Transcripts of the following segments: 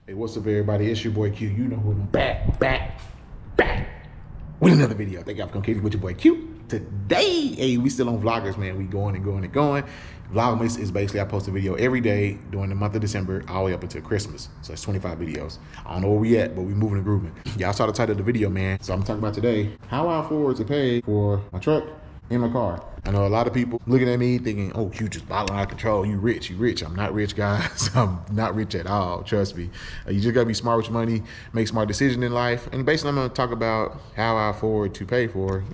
Hey, what's up, everybody? It's your boy Q. You know who I'm back with another video. Thank y'all for coming with your boy Q. Today, hey, we still on vloggers, man. We going and going and going. Vlogmas is basically I post a video every day during the month of December all the way up until Christmas. So it's 25 videos. I don't know where we at, but we moving and grooving. Y'all saw the title of the video, man. So I'm talking about today how I afford to pay for my truck and my car. I know a lot of people looking at me thinking, oh, Q just balling out of control. You rich, you rich. I'm not rich, guys. I'm not rich at all, trust me. You just gotta be smart with your money, make smart decisions in life. And basically I'm gonna talk about how I afford to pay for,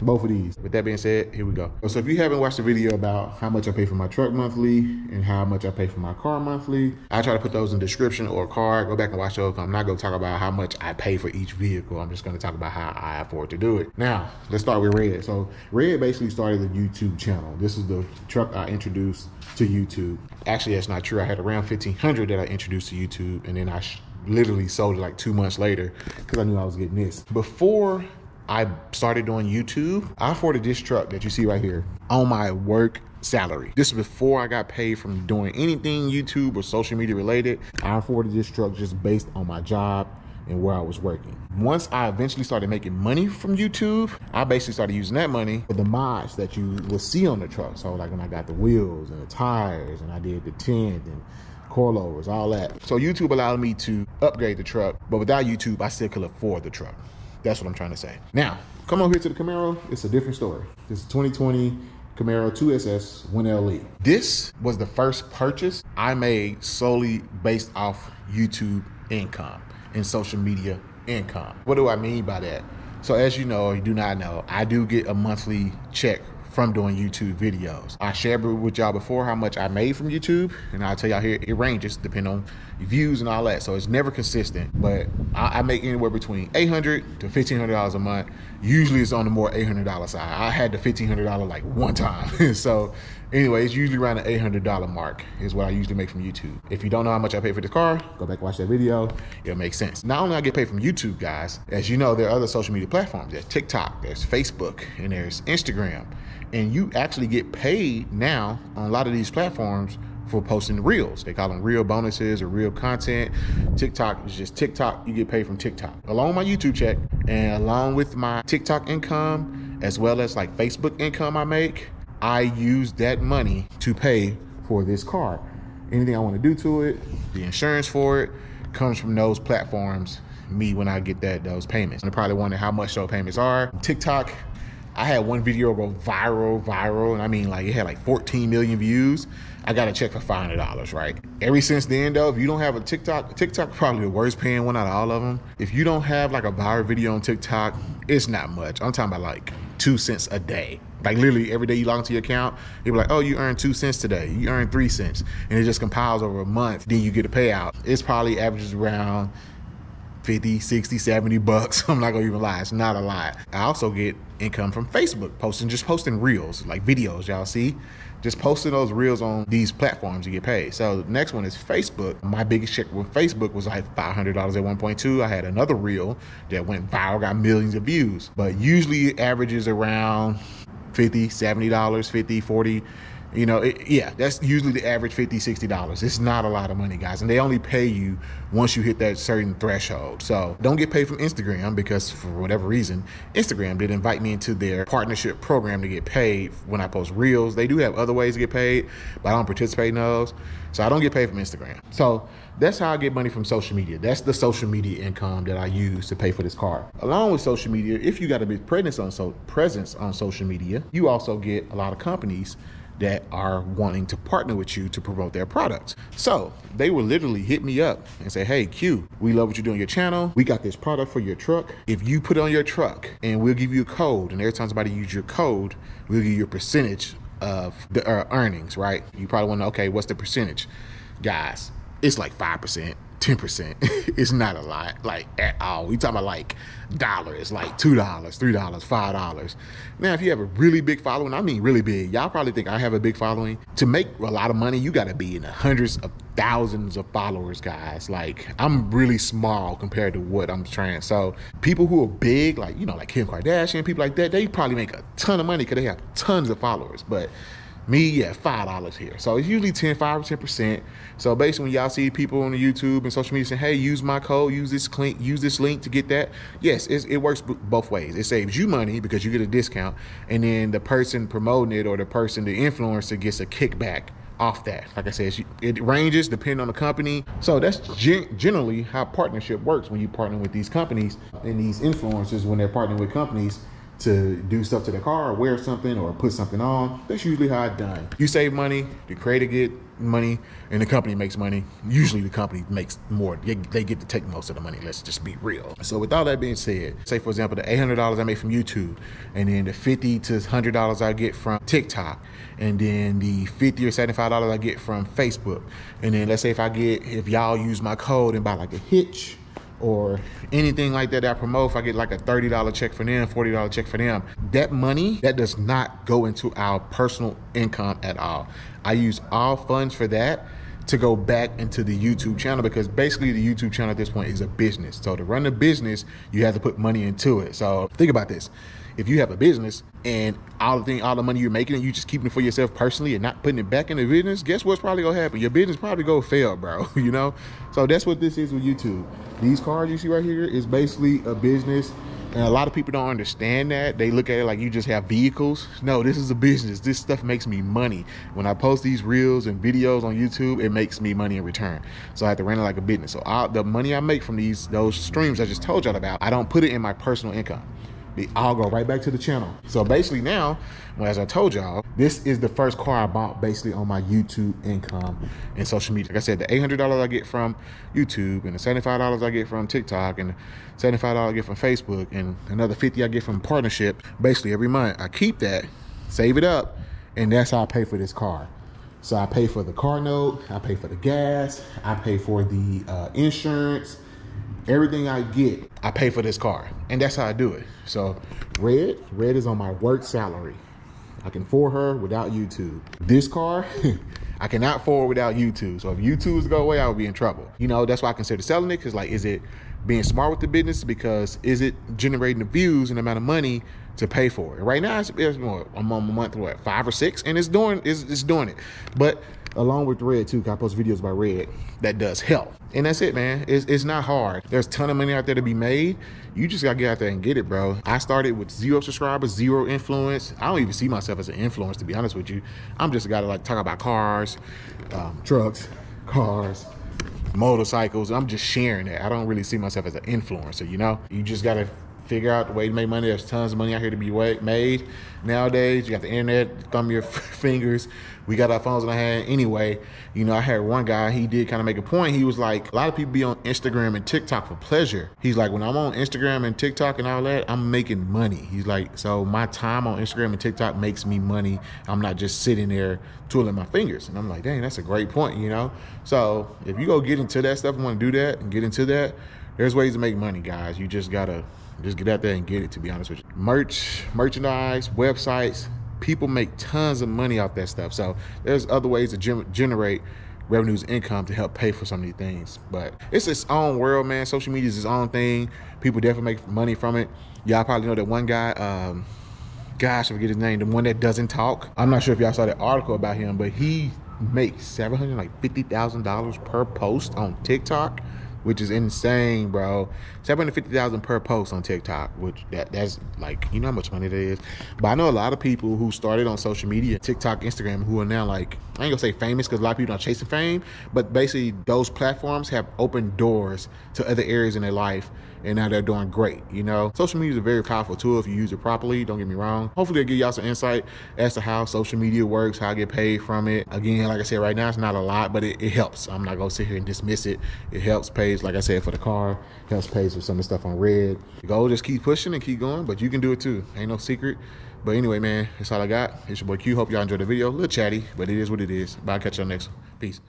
both of these. With that being said, here we go. So if you haven't watched the video about how much I pay for my truck monthly and how much I pay for my car monthly, I try to put those in the description or card. Go back and watch those. I'm not gonna talk about how much I pay for each vehicle. I'm just gonna talk about how I afford to do it. Now, let's start with Red. So Red basically started the YouTube channel. This is the truck I introduced to YouTube. Actually, that's not true. I had around 1,500 that I introduced to YouTube, and then I literally sold it like 2 months later because I knew I was getting this. Before I started doing YouTube, I afforded this truck that you see right here on my work salary. This is before I got paid from doing anything YouTube or social media related. I afforded this truck just based on my job and where I was working. Once I eventually started making money from YouTube, I basically started using that money for the mods that you will see on the truck. So like when I got the wheels and the tires and I did the tint and coilovers, all that. So YouTube allowed me to upgrade the truck, but without YouTube, I still could afford the truck. That's what I'm trying to say. Now, come over here to the Camaro. It's a different story. This is 2020 Camaro 2SS 1LE. This was the first purchase I made solely based off YouTube income and social media income. What do I mean by that? So as you know, or you do not know, I do get a monthly check from doing YouTube videos. I shared with y'all before how much I made from YouTube, and I'll tell y'all here, it ranges depending on views and all that. So it's never consistent, but I make anywhere between $800 to $1,500 a month. Usually it's on the more $800 side. I had the $1,500 like one time. So anyway, it's usually around the $800 mark is what I usually make from YouTube. If you don't know how much I pay for this car, go back and watch that video. It'll make sense. Not only I get paid from YouTube, guys, as you know, there are other social media platforms. There's TikTok, there's Facebook, and there's Instagram. And you actually get paid now on a lot of these platforms for posting reels. They call them reel bonuses or real content. TikTok is just TikTok. You get paid from TikTok. Along with my YouTube check and along with my TikTok income, as well as like Facebook income I make, I use that money to pay for this car. Anything I want to do to it, the insurance for it comes from those platforms, me when I get those payments. And you're probably wondering how much those payments are. TikTok, I had one video go viral, and I mean like it had like 14 million views. I got a check for $500, right? Ever since then though, if you don't have a TikTok probably the worst paying one out of all of them. If you don't have like a viral video on TikTok, it's not much. I'm talking about like 2 cents a day. Like literally every day you log into your account, you'll be like, oh, you earned 2 cents today. You earned 3 cents. And it just compiles over a month. Then you get a payout. It's probably averages around 50, 60, 70 bucks. I'm not gonna even lie, it's not a lot. I also get income from Facebook, just posting reels, like videos, y'all see? Just posting those reels on these platforms, you get paid. So the next one is Facebook. My biggest check with Facebook was like $500 at one point too. I had another reel that went viral, got millions of views, but usually it averages around $50, $70, 50, 40. You know, that's usually the average $50, $60. It's not a lot of money, guys. And they only pay you once you hit that certain threshold. So don't get paid from Instagram because for whatever reason, Instagram did invite me into their partnership program to get paid when I post reels. They do have other ways to get paid, but I don't participate in those. So I don't get paid from Instagram. So that's how I get money from social media. That's the social media income that I use to pay for this car. Along with social media, if you got a big presence on social media, you also get a lot of companies that are wanting to partner with you to promote their products. So they will literally hit me up and say, hey, Q, we love what you do on your channel. We got this product for your truck. If you put it on your truck and we'll give you a code, and every time somebody uses your code, we'll give you a percentage of the earnings, right? You probably want to know, okay, what's the percentage? Guys, it's like 5%. 10%. It's not a lot, like at all. We talking about like dollars, like $2, $3, $5. Now, if you have a really big following, I mean really big, y'all probably think I have a big following. To make a lot of money, you got to be in the hundreds of thousands of followers, guys. Like I'm really small compared to what I'm trying. So people who are big, like, you know, like Kim Kardashian, people like that, they probably make a ton of money because they have tons of followers. But Me, yeah, $5 here. So it's usually 5 or 10%. So basically, when y'all see people on the YouTube and social media saying, hey, use my code, use this link to get that. Yes, it works both ways. It saves you money because you get a discount. And then the person promoting it or the influencer gets a kickback off that. Like I said, it ranges depending on the company. So that's generally how partnership works when you partner with these companies and these influencers when they're partnering with companies to do stuff to the car or wear something or put something on. That's usually how it's done. You save money, the creator get money, and the company makes money. Usually the company makes more. They get to take most of the money. Let's just be real. So with all that being said, say for example, the $800 I made from YouTube, and then the $50 to $100 I get from TikTok, and then the $50 or $75 I get from Facebook. And then let's say if y'all use my code and buy like a hitch or anything like that I promote, if I get like a $30 check for them, $40 check for them, that money, that does not go into our personal income at all. I use all funds for that to go back into the YouTube channel, because basically the YouTube channel at this point is a business. So to run a business, you have to put money into it. So think about this. If you have a business and all the money you're making and you just keeping it for yourself personally and not putting it back in the business, guess what's probably gonna happen? Your business probably gonna fail, bro. You know? So that's what this is with YouTube. These cars you see right here is basically a business. And a lot of people don't understand that. They look at it like you just have vehicles. No, this is a business. This stuff makes me money. When I post these reels and videos on YouTube, it makes me money in return. So I have to run it like a business. So the money I make from those streams I just told y'all about, I don't put it in my personal income. They all go right back to the channel. So basically now, well, as I told y'all, this is the first car I bought basically on my YouTube income and social media. Like I said, the $800 I get from YouTube, and the $75 I get from TikTok, and the $75 I get from Facebook, and another $50 I get from partnership. Basically every month I keep that, save it up, and that's how I pay for this car. So I pay for the car note, I pay for the gas, I pay for the insurance. Everything I get, I pay for this car. And that's how I do it. So red is on my work salary. I can afford her without YouTube. This car, I cannot afford without YouTube. So if YouTube was to go away, I would be in trouble. You know, that's why I consider selling it, because like, is it being smart with the business? Because is it generating the views and the amount of money to pay for it? Right now, it's more, I'm on a month, what, 5 or 6, and it's doing it. But along with red too, 'cause I post videos about red, that does help. And that's it, man. It's not hard. There's a ton of money out there to be made. You just gotta get out there and get it, bro. I started with 0 subscribers, 0 influence. I don't even see myself as an influencer, to be honest with you. I'm just a guy that like talk about cars, trucks, cars, motorcycles. I'm just sharing that. I don't really see myself as an influencer, you know? You just gotta figure out the way to make money. There's tons of money out here to be made nowadays. You got the internet, thumb your fingers. We got our phones in our hand anyway. You know, I had one guy, he did kind of make a point. He was like, a lot of people be on Instagram and TikTok for pleasure. He's like, when I'm on Instagram and TikTok and all that, I'm making money. He's like, so my time on Instagram and TikTok makes me money. I'm not just sitting there twiddling my fingers. And I'm like, dang, that's a great point, you know? So if you go get into that stuff and want to do that and get into that, there's ways to make money, guys. You just gotta get out there and get it, to be honest with you. Merchandise, websites, people make tons of money off that stuff. So there's other ways to generate revenues, income to help pay for some of these things. But it's its own world, man. Social media is its own thing. People definitely make money from it. Y'all probably know that one guy, gosh, I forget his name, the one that doesn't talk. I'm not sure if y'all saw that article about him, but he makes $750,000 per post on TikTok, which is insane, bro. $750,000 per post on TikTok, which that's like, you know how much money that is. But I know a lot of people who started on social media, TikTok, Instagram, who are now like, I ain't gonna say famous, because a lot of people don't chasing fame, but basically those platforms have opened doors to other areas in their life, and now they're doing great, you know? Social media is a very powerful tool if you use it properly, don't get me wrong. Hopefully it'll give y'all some insight as to how social media works, how I get paid from it. Again, like I said, right now it's not a lot, but it helps. I'm not gonna sit here and dismiss it. It helps pays, like I said, for the car, helps pays for some of the stuff on red. The goal, just keep pushing and keep going, but you can do it too. Ain't no secret. But anyway, man, that's all I got. It's your boy Q. Hope y'all enjoyed the video. A little chatty, but it is what it is. But I'll catch y'all next one. Peace.